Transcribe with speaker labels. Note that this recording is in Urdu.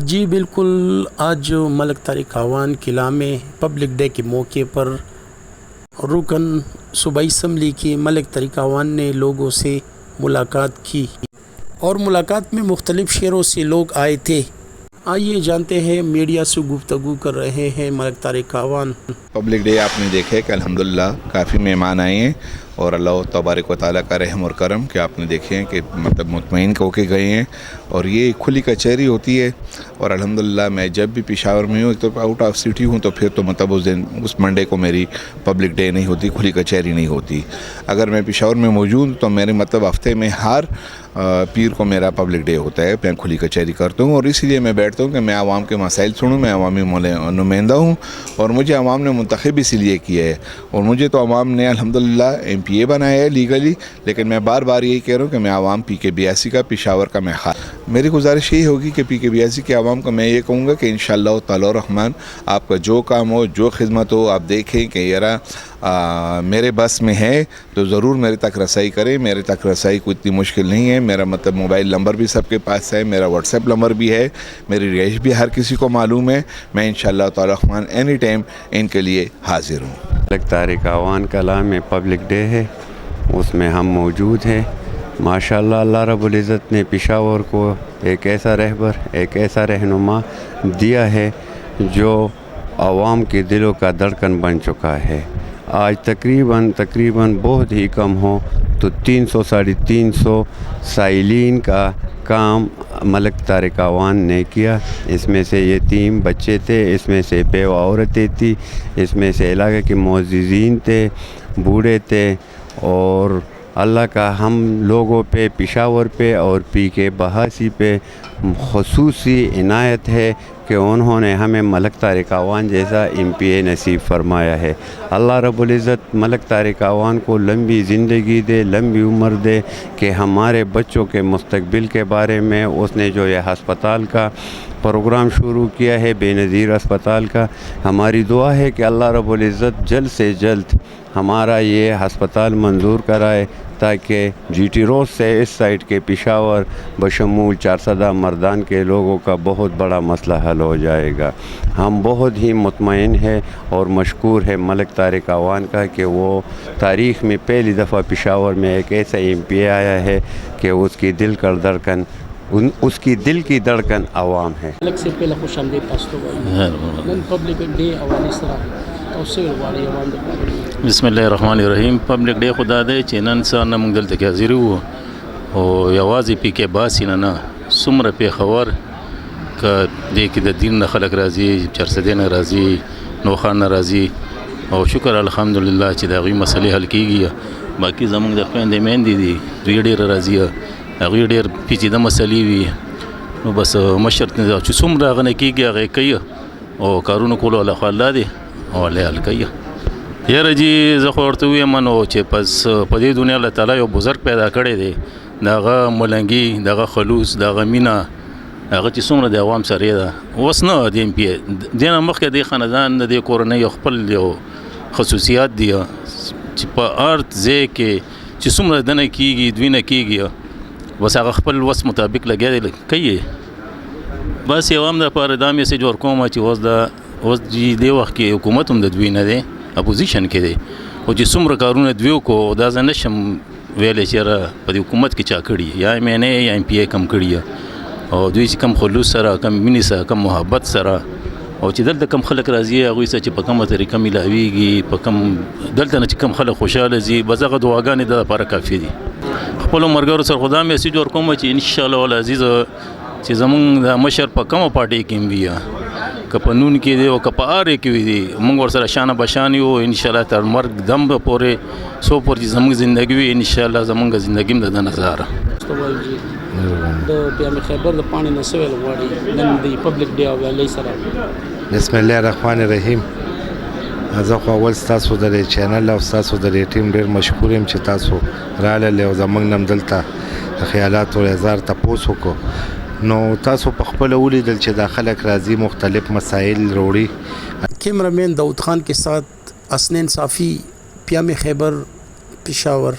Speaker 1: جی بالکل، آج ملک طارق اعوان قلعہ میں پبلک ڈے کے موقع پر رکن صوبائی اسمبلی کی ملک طارق اعوان نے لوگوں سے ملاقات کی اور ملاقات میں مختلف شہروں سے لوگ آئے تھے۔ آئیے جانتے ہیں، میڈیا سے گفتگو کر رہے ہیں ملک طارق اعوان۔
Speaker 2: پبلک ڈے آپ نے دیکھے کہ الحمدللہ کافی مہمان آئے ہیں اور اللہ تبارک و تعالیٰ کا رحم اور کرم کہ آپ نے دیکھے ہیں کہ مطلب مطمئن ہو کے گئے ہیں، اور یہ کھلی کچہری ہوتی ہے۔ اور الحمدللہ میں جب بھی پشاور میں ہوں تو آؤٹ آف سٹی ہوں تو پھر تو مطلب اس منڈے کو میری پبلک ڈے نہیں ہوتی، کھلی کچہری نہیں ہوتی۔ اگر میں پشاور میں موجود ہوں تو میرے مطلب ہفتے میں ہر پیر کو میرا پبلک ڈے ہوتا ہے، میں کھلی کچہری کرتا ہوں، اور اسی لیے میں بیٹھتا ہوں کہ میں عوام کے مسائل سنوں۔ میں عوامی نمائندہ ہوں اور مجھے عوام نے منتخب اسی لیے کیا ہے، اور مجھے تو عوام نے الحمدللہ MPA بنایا ہے لیگلی، لیکن میں بار بار یہی کہہ رہا ہوں کہ میں عوام PK82 کا پشاور کا میں میری گزارش یہی ہوگی کہ PK82 کے عوام کو میں یہ کہوں گا کہ انشاءاللہ تعالی الرحمن آپ کا جو کام ہو، جو خدمت ہو، آپ دیکھیں کہ یارا میرے بس میں ہے تو ضرور میرے تک رسائی کریں۔ میرے تک رسائی کوئی اتنی مشکل نہیں ہے، میرا مطلب موبائل نمبر بھی سب کے پاس ہے، میرا واٹس ایپ نمبر بھی ہے، میری رہائش بھی ہر کسی کو معلوم ہے۔ میں انشاءاللہ تعالی الرحمن اینی ٹائم ان کے لیے حاضر ہوں۔
Speaker 3: ملک طارق اعوان قلعہ میں پبلک ڈے ہے، اس میں ہم موجود ہیں۔ ماشاءاللہ اللہ رب العزت نے پشاور کو ایک ایسا رہبر، ایک ایسا رہنما دیا ہے جو عوام کے دلوں کا دھڑکن بن چکا ہے۔ آج تقریباً بہت ہی کم ہو تو 300-350 سائلین کا کام ملک طارق اعوان نے کیا۔ اس میں سے یتیم بچے تھے، اس میں سے بیوہ عورتیں تھی، اس میں سے علاقے کے معززین تھے، بوڑھے تھے، اور اللہ کا ہم لوگوں پہ، پشاور پہ اور PK82 پہ خصوصی عنایت ہے کہ انہوں نے ہمیں ملک طارق اعوان جیسا MPA نصیب فرمایا ہے۔ اللہ رب العزت ملک طارق اعوان کو لمبی زندگی دے، لمبی عمر دے، کہ ہمارے بچوں کے مستقبل کے بارے میں اس نے جو یہ ہسپتال کا پروگرام شروع کیا ہے، بے نظیر اسپتال کا، ہماری دعا ہے کہ اللہ رب العزت جلد سے جلد ہمارا یہ ہسپتال منظور کرائے، تاکہ GT روڈ سے اس سائڈ کے پشاور بشمول 400 مردان کے لوگوں کا بہت بڑا مسئلہ حل ہو جائے گا۔ ہم بہت ہی مطمئن ہیں اور مشکور ہے ملک طارق اعوان کا کہ وہ تاریخ میں پہلی دفعہ پشاور میں ایک ایسا MPA آیا ہے کہ اس کی دل کا دھڑکن، اس کی دل کی دھڑکن عوام ہے۔
Speaker 1: الگ سے پہلے خوش آمدید تاسو نن پبلک ڈے اوانی سره تاسو وړي عوام د
Speaker 4: بسم الله الرحمن الرحیم۔ پبلک ډے خدا دی چې نن سهار موږ دلته کې حاضر وو، او یوازې PK82 نه څومره پېښور که دې کې د دین نه خلک راځي، چرسدې نه راځي، نوخان نه راځي، او شکر الحمدلله چې د هغوی مسلې حل کېږي۔ باقي زموږ د خویندې میندې دي، دوی ډېره راځي، هغوی ډېر پیچیده مسلې وي، نو بس مشر چې څومره هغه نه کېږي هغه یې کوي، او کارونه کولو الله خو الله دی او الله حل کوي۔ یاره جی زه خو ورته ویم نو چې پس په دې دنیا الله تعالی یو بزرګ پیدا کړی دی، د هغه ملنګي، د هغه خلوص، د هغه مینه، هغه چې څومره د عوام سره ده، اوس نه د MPA دې نه مخکې د خاندان د دې کورنۍ خپل یو خصوصیات دي چې په هر ځای کې چې څومره دنه کېږي دوی نه کېږي، بس هغه خپل وس مطابق لګیا دی کوي۔ بس یو هم دپاره دا میسیج ورکوم چې اوس دې وخت کې حکومت هم د دوی نه دی، اپوزیشن کې دی، او چې څومره کارونه دوی وکړو دا زه نشم ویلی چې یاره په دې حکومت کې چا کړي، یا MNA یا MPA کم کړي، او دوی چې کم خلوص سره، کم مینې سره، کم محبت سره، او چې دلته کم خلک راځي هغوی سره چې په کومه طریقه میلاویږي، په کم دلته نه چې کم خلک خوشحاله ځي، بس هغه دعاګانې د لپاره کافي دي۔ خپلو ملګرو سره خو دا میسیج ورکوم چې انشاءالله العزیز چې زمونږ د مشر په کومه پارټۍ کې هم وي، که په نون کې دی او که په هر کې وي دی، موږ ورسره شانه بشان یو انشاءالله تر مرګ دم به پورې څو پورې چې زموږ زندګي وي انشاءالله زموږ زندګي هم د ده نظاره
Speaker 1: د پیام خیبر د پاڼې نه څه ویل غواړي نن د پبلک ډے اولی سره؟
Speaker 5: بسم الله الرحمن الرحیم۔ زه خو اول ستاسو د چینل او ستاسو د ټیم ډېر مشکور یم چې تاسو راغلل او زموږ نه هم دلته د خیالاتو اظهار تپوس وکړو، نو تاسو په خپله ولیدل چې دا خلک راځي مختلف مسائل روړي۔
Speaker 1: کیمرہ مین داؤد خان کے ساتھ حسنین صافی، پیام خیبر، پشاور۔